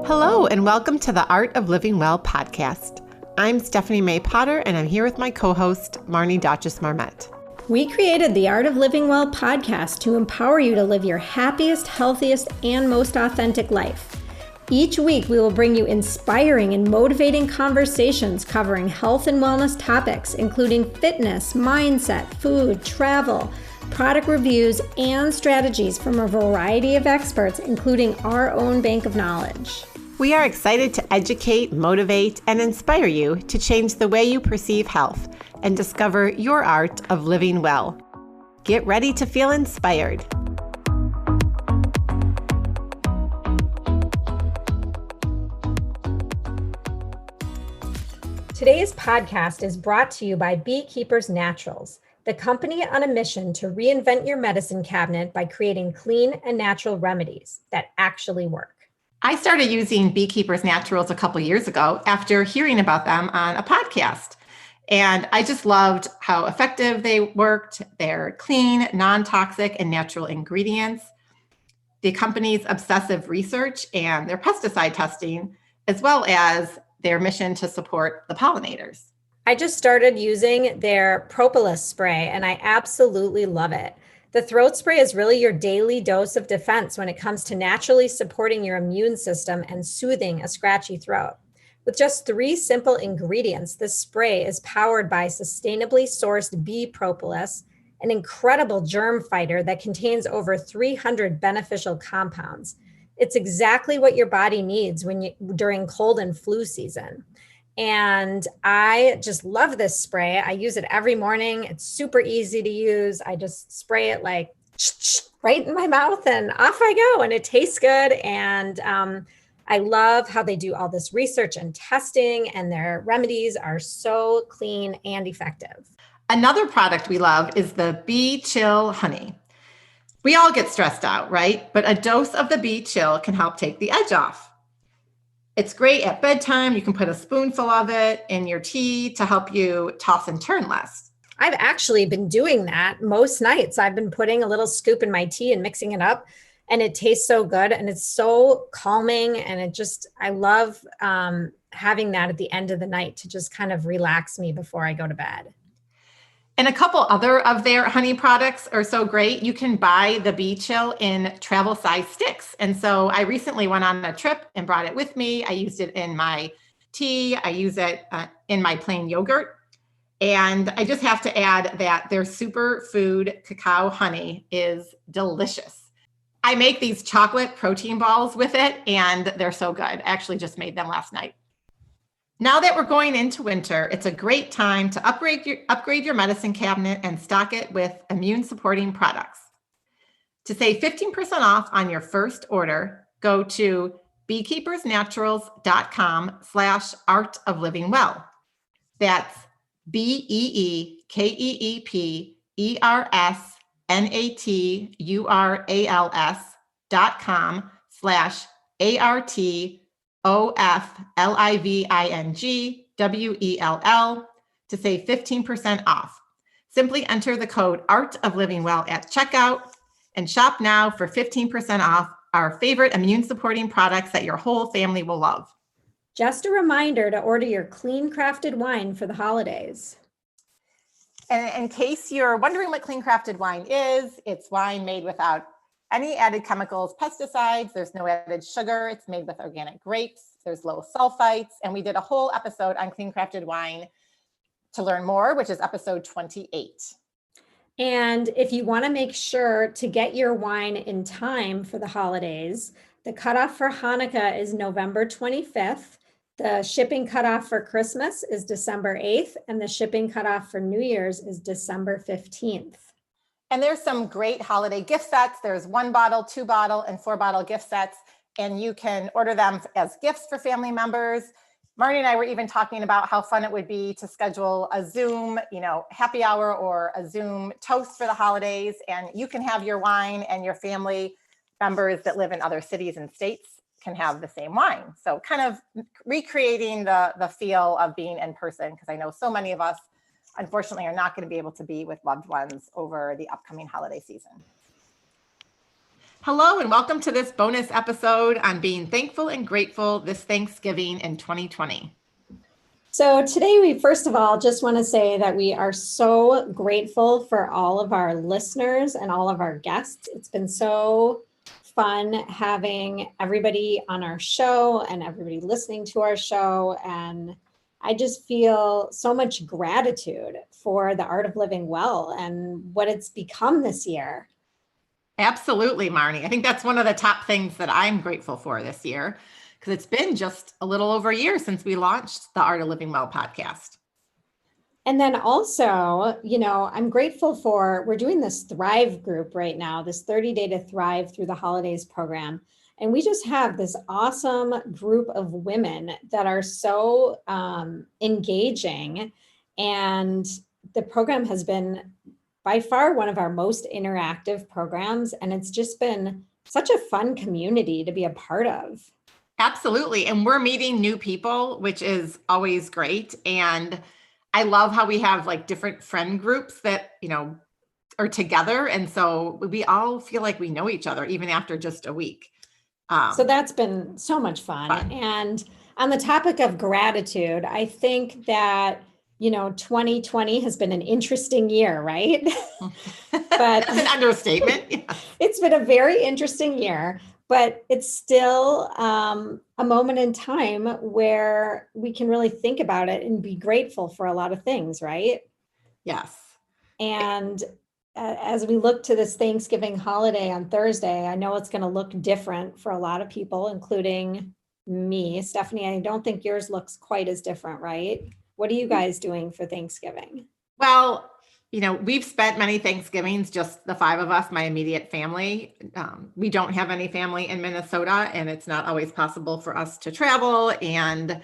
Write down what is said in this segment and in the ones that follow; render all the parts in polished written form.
Hello, and welcome to the Art of Living Well podcast. I'm Stephanie May Potter, and I'm here with my co-host, Marnie Marmet. We created the Art of Living Well podcast to empower you to live your happiest, healthiest, and most authentic life. Each week, we will bring you inspiring and motivating conversations covering health and wellness topics, including fitness, mindset, food, travel, product reviews, and strategies from a variety of experts, including our own bank of knowledge. We are excited to educate, motivate, and inspire you to change the way you perceive health and discover your art of living well. Get ready to feel inspired. Today's podcast is brought to you by Beekeepers Naturals, the company on a mission to reinvent your medicine cabinet by creating clean and natural remedies that actually work. I started using Beekeepers Naturals a couple years ago after hearing about them on a podcast. And I just loved how effective they worked. They're clean, non-toxic, and natural ingredients. The company's obsessive research and their pesticide testing, as well as their mission to support the pollinators. I just started using their propolis spray, and I absolutely love it. The throat spray is really your daily dose of defense when it comes to naturally supporting your immune system and soothing a scratchy throat. With just 3 simple ingredients, this spray is powered by sustainably sourced bee propolis, an incredible germ fighter that contains over 300 beneficial compounds. It's exactly what your body needs during cold and flu season. And I just love this spray. I use it every morning. It's super easy to use. I just spray it like right in my mouth and off I go. And it tastes good. And I love how they do all this research and testing, and their remedies are so clean and effective. Another product we love is the Bee Chill Honey. We all get stressed out, right? But a dose of the Bee Chill can help take the edge off. It's great at bedtime. You can put a spoonful of it in your tea to help you toss and turn less. I've actually been doing that most nights. I've been putting a little scoop in my tea and mixing it up, and it tastes so good and it's so calming. And I love having that at the end of the night to just kind of relax me before I go to bed. And a couple other of their honey products are so great. You can buy the Bee Chill in travel size sticks. And so I recently went on a trip and brought it with me. I used it in my tea. I use it in my plain yogurt. And I just have to add that their superfood cacao honey is delicious. I make these chocolate protein balls with it, and they're so good. I actually just made them last night. Now that we're going into winter, it's a great time to upgrade your medicine cabinet and stock it with immune-supporting products. To save 15% off on your first order, go to beekeepersnaturals.com/artoflivingwell. That's beekeepersnaturals.com/ARTOFLIVINGWELL to save 15% off. Simply enter the code Art of Living Well at checkout and shop now for 15% off our favorite immune supporting products that your whole family will love. Just a reminder to order your clean crafted wine for the holidays. And in case you're wondering what clean crafted wine is, it's wine made without any added chemicals, pesticides. There's no added sugar. It's made with organic grapes. There's low sulfites. And we did a whole episode on clean crafted wine to learn more, which is episode 28. And if you want to make sure to get your wine in time for the holidays, the cutoff for Hanukkah is November 25th. The shipping cutoff for Christmas is December 8th, and the shipping cutoff for New Year's is December 15th. And there's some great holiday gift sets. There's 1 bottle, 2 bottle, and 4 bottle gift sets, and you can order them as gifts for family members. Marnie and I were even talking about how fun it would be to schedule a Zoom, happy hour or a Zoom toast for the holidays, and you can have your wine and your family members that live in other cities and states can have the same wine. So kind of recreating the feel of being in person, because I know so many of us unfortunately are not going to be able to be with loved ones over the upcoming holiday season. Hello, and welcome to this bonus episode on being thankful and grateful this Thanksgiving in 2020. So today we first of all just want to say that we are so grateful for all of our listeners and all of our guests. It's been so fun having everybody on our show and everybody listening to our show. And I just feel so much gratitude for the Art of Living Well and what it's become this year. Absolutely, Marnie. I think that's one of the top things that I'm grateful for this year, because it's been just a little over a year since we launched the Art of Living Well podcast. And then also, I'm grateful for, we're doing this Thrive group right now, this 30 Day to Thrive Through the Holidays program. And we just have this awesome group of women that are so engaging. And the program has been by far one of our most interactive programs. And it's just been such a fun community to be a part of. Absolutely. And we're meeting new people, which is always great. And I love how we have like different friend groups that, are together. And so we all feel like we know each other, even after just a week. So that's been so much fun. And on the topic of gratitude, I think that 2020 has been an interesting year, right? But that's an understatement. Yeah. It's been a very interesting year, but it's still a moment in time where we can really think about it and be grateful for a lot of things, right? Yes. And as we look to this Thanksgiving holiday on Thursday, I know it's going to look different for a lot of people, including me. Stephanie, I don't think yours looks quite as different, right? What are you guys doing for Thanksgiving? Well, we've spent many Thanksgivings, just the five of us, my immediate family. We don't have any family in Minnesota, and it's not always possible for us to travel. And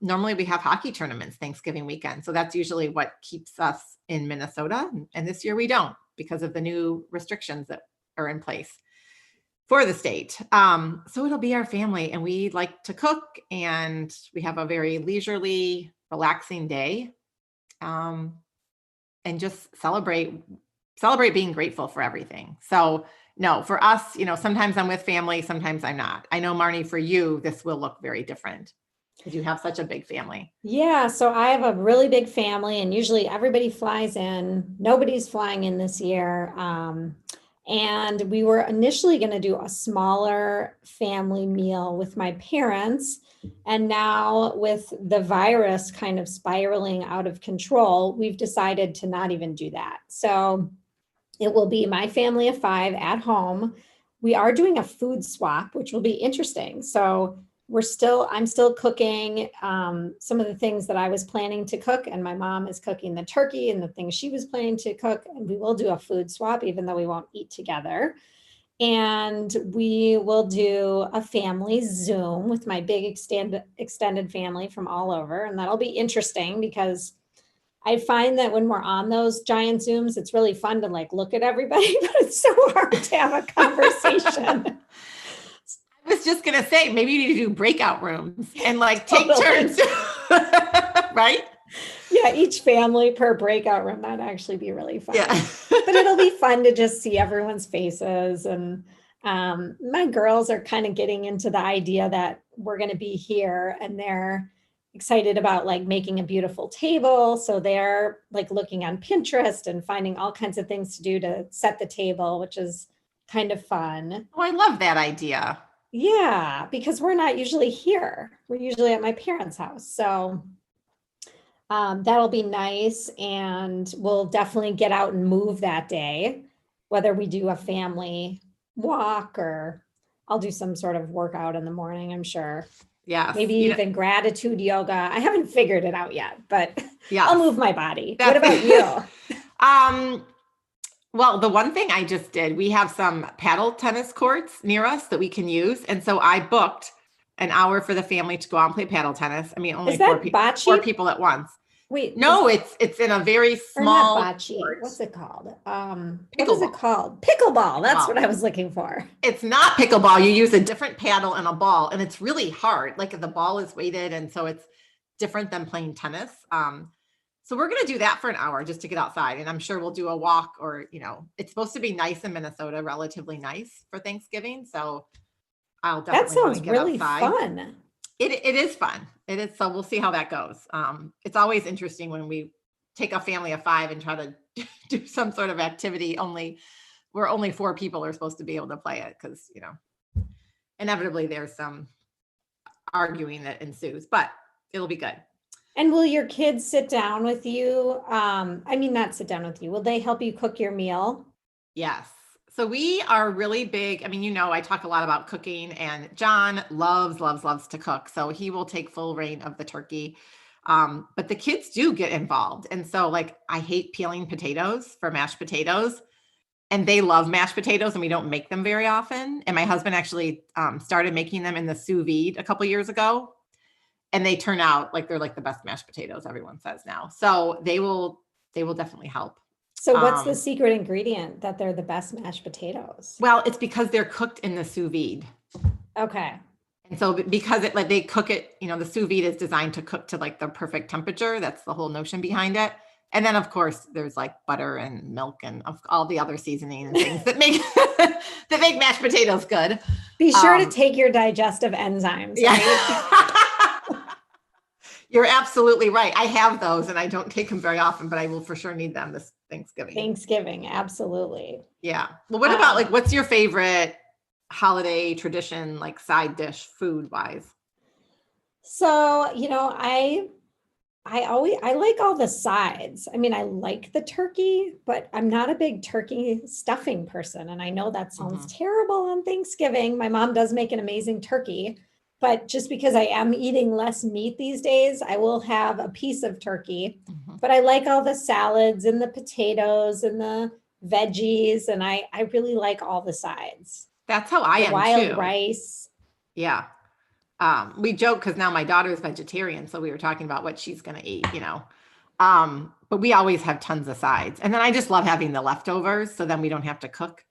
normally we have hockey tournaments Thanksgiving weekend. So that's usually what keeps us in Minnesota. And this year we don't, because of the new restrictions that are in place for the state. So it'll be our family, and we like to cook, and we have a very leisurely, relaxing day, and just celebrate being grateful for everything. So no, for us, sometimes I'm with family, sometimes I'm not. I know, Marnie, for you, this will look very different because you have such a big family. Yeah, so I have a really big family, and usually everybody flies in. Nobody's flying in this year. And we were initially going to do a smaller family meal with my parents. And now with the virus kind of spiraling out of control, we've decided to not even do that. So it will be my family of 5 at home. We are doing a food swap, which will be interesting. So I'm still cooking some of the things that I was planning to cook, and my mom is cooking the turkey and the things she was planning to cook. And we will do a food swap, even though we won't eat together. And we will do a family Zoom with my big extended family from all over. And that'll be interesting because I find that when we're on those giant Zooms, it's really fun to look at everybody, but it's so hard to have a conversation. I was just going to say, maybe you need to do breakout rooms and take turns, right? Yeah, each family per breakout room. That'd actually be really fun. Yeah. But it'll be fun to just see everyone's faces. And my girls are kind of getting into the idea that we're going to be here, and they're excited about making a beautiful table. So they're looking on Pinterest and finding all kinds of things to do to set the table, which is kind of fun. Oh, I love that idea. Yeah, because we're not usually here. We're usually at my parents' house. So that'll be nice. And we'll definitely get out and move that day, whether we do a family walk or I'll do some sort of workout in the morning, I'm sure. Yeah. Maybe even gratitude yoga. I haven't figured it out yet, but yes. I'll move my body. What about you? Well, the one thing I just did, we have some paddle tennis courts near us that we can use. And so I booked an hour for the family to go out and play paddle tennis. I mean, only four people at once. Wait, no, it's in a very small. Not bocce. What's it called? What is it called? Pickleball. That's what I was looking for. It's not pickleball. You use a different paddle and a ball, and it's really hard. The ball is weighted, and so it's different than playing tennis. So we're going to do that for an hour just to get outside. And I'm sure we'll do a walk or, it's supposed to be nice in Minnesota, relatively nice for Thanksgiving. So I'll That definitely want to sounds get really outside. fun. It is fun. It is. So we'll see how that goes. It's always interesting when we take a family of 5 and try to do some sort of activity. We're only 4 people are supposed to be able to play it because, inevitably there's some arguing that ensues, but it'll be good. And will your kids sit down with you? Not sit down with you. Will they help you cook your meal? Yes. So we are really big. I talk a lot about cooking, and John loves to cook. So he will take full reign of the turkey. But the kids do get involved. And so I hate peeling potatoes for mashed potatoes, and they love mashed potatoes, and we don't make them very often. And my husband actually started making them in the sous vide a couple years ago. And they turn out they're the best mashed potatoes, everyone says now. So they will definitely help. So what's the secret ingredient that they're the best mashed potatoes? Well, it's because they're cooked in the sous vide. Okay. And so because they cook it, the sous vide is designed to cook to the perfect temperature. That's the whole notion behind it. And then of course there's butter and milk and all the other seasoning and things that make that make mashed potatoes good. Be sure to take your digestive enzymes. Yeah. Right? You're absolutely right. I have those and I don't take them very often, but I will for sure need them this Thanksgiving. Absolutely. Yeah. Well, what about what's your favorite holiday tradition, side dish food wise? So, I like all the sides. I like the turkey, but I'm not a big turkey stuffing person. And I know that sounds terrible on Thanksgiving. My mom does make an amazing turkey, but just because I am eating less meat these days, I will have a piece of turkey. But I like all the salads and the potatoes and the veggies. And I really like all the sides. That's how I am wild too. Rice. Yeah. We joke because now my daughter is vegetarian. So we were talking about what she's going to eat, but we always have tons of sides. And then I just love having the leftovers. So then we don't have to cook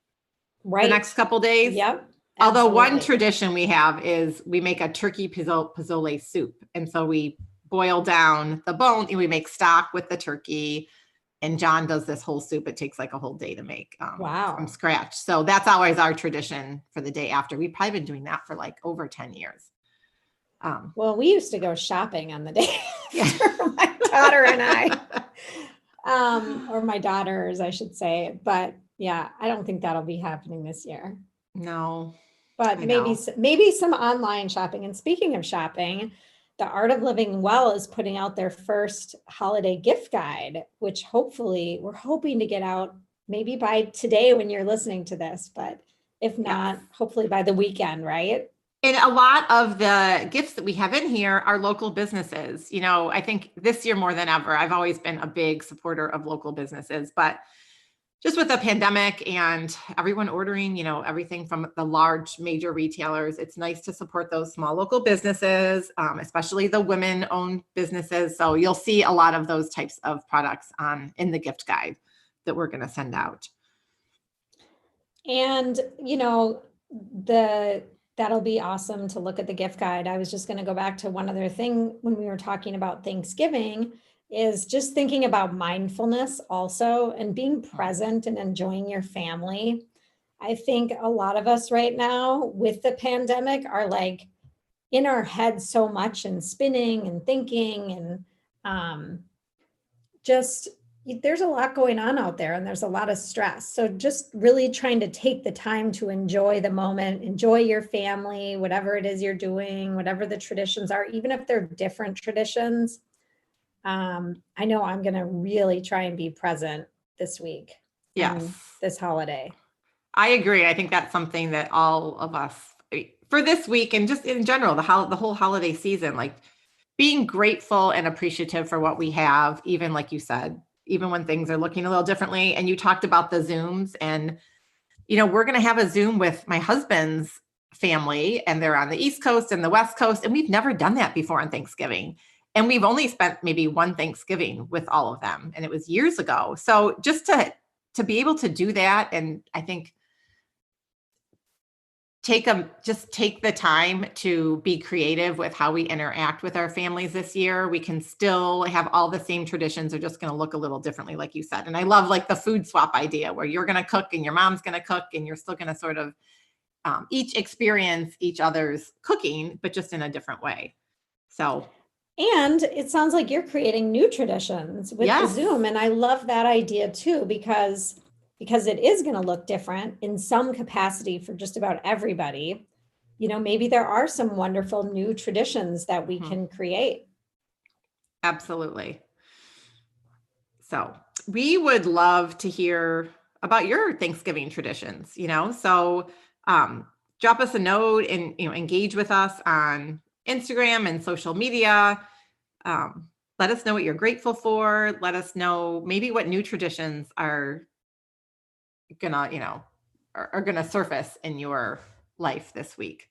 the next couple days. Yep. Although one tradition we have is we make a turkey pozole soup. And so we boil down the bone and we make stock with the turkey. And John does this whole soup. It takes a whole day to make from scratch. So that's always our tradition for the day after. We've probably been doing that for over 10 years. Well, we used to go shopping on the day for my daughter and I, or my daughters, I should say. But yeah, I don't think that'll be happening this year. No. But maybe some online shopping. And speaking of shopping, the Art of Living Well is putting out their first holiday gift guide, which hopefully we're hoping to get out maybe by today when you're listening to this. But if not, hopefully by the weekend, right? And a lot of the gifts that we have in here are local businesses. I think this year more than ever, I've always been a big supporter of local businesses, but just with the pandemic and everyone ordering, everything from the large major retailers, it's nice to support those small local businesses, especially the women-owned businesses. So you'll see a lot of those types of products in the gift guide that we're going to send out. And, that'll be awesome to look at the gift guide. I was just going to go back to one other thing when we were talking about Thanksgiving is just thinking about mindfulness also and being present and enjoying your family. I think a lot of us right now with the pandemic are in our heads so much and spinning and thinking and just there's a lot going on out there and there's a lot of stress. So just really trying to take the time to enjoy the moment, enjoy your family, whatever it is you're doing, whatever the traditions are, even if they're different traditions. I know I'm going to really try and be present this week. Yes. This holiday. I agree. I think that's something that all of us for this week and just in general, the whole holiday season, being grateful and appreciative for what we have, even like you said, even when things are looking a little differently. And you talked about the Zooms and, we're going to have a Zoom with my husband's family and they're on the East Coast and the West Coast. And we've never done that before on Thanksgiving. And we've only spent maybe one Thanksgiving with all of them. And it was years ago. So just to be able to do that. And I think just take the time to be creative with how we interact with our families this year. We can still have all the same traditions. They're just going to look a little differently, like you said. And I love like the food swap idea where you're going to cook and your mom's going to cook and you're still going to sort of each experience each other's cooking, but just in a different way. So. And it sounds like you're creating new traditions with the Zoom. And I love that idea too, because it is going to look different in some capacity for just about everybody. Maybe there are some wonderful new traditions that we can create. Absolutely. So we would love to hear about your Thanksgiving traditions, so drop us a note and, engage with us on Instagram and social media. Let us know what you're grateful for. Let us know maybe what new traditions are gonna surface in your life this week.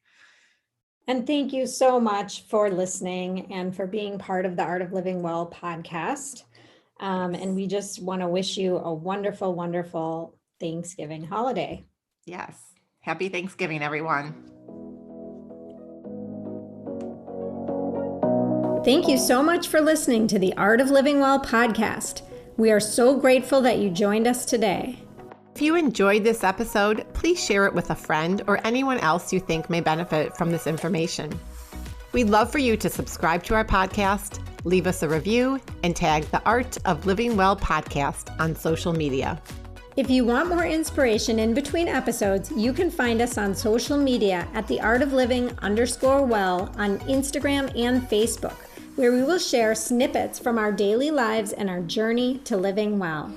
And thank you so much for listening and for being part of the Art of Living Well podcast. And we just want to wish you a wonderful, wonderful Thanksgiving holiday. Yes. Happy Thanksgiving, everyone. Thank you so much for listening to the Art of Living Well podcast. We are so grateful that you joined us today. If you enjoyed this episode, please share it with a friend or anyone else you think may benefit from this information. We'd love for you to subscribe to our podcast, leave us a review, and tag the Art of Living Well podcast on social media. If you want more inspiration in between episodes, you can find us on social media at theartofliving_well on Instagram and Facebook, where we will share snippets from our daily lives and our journey to living well.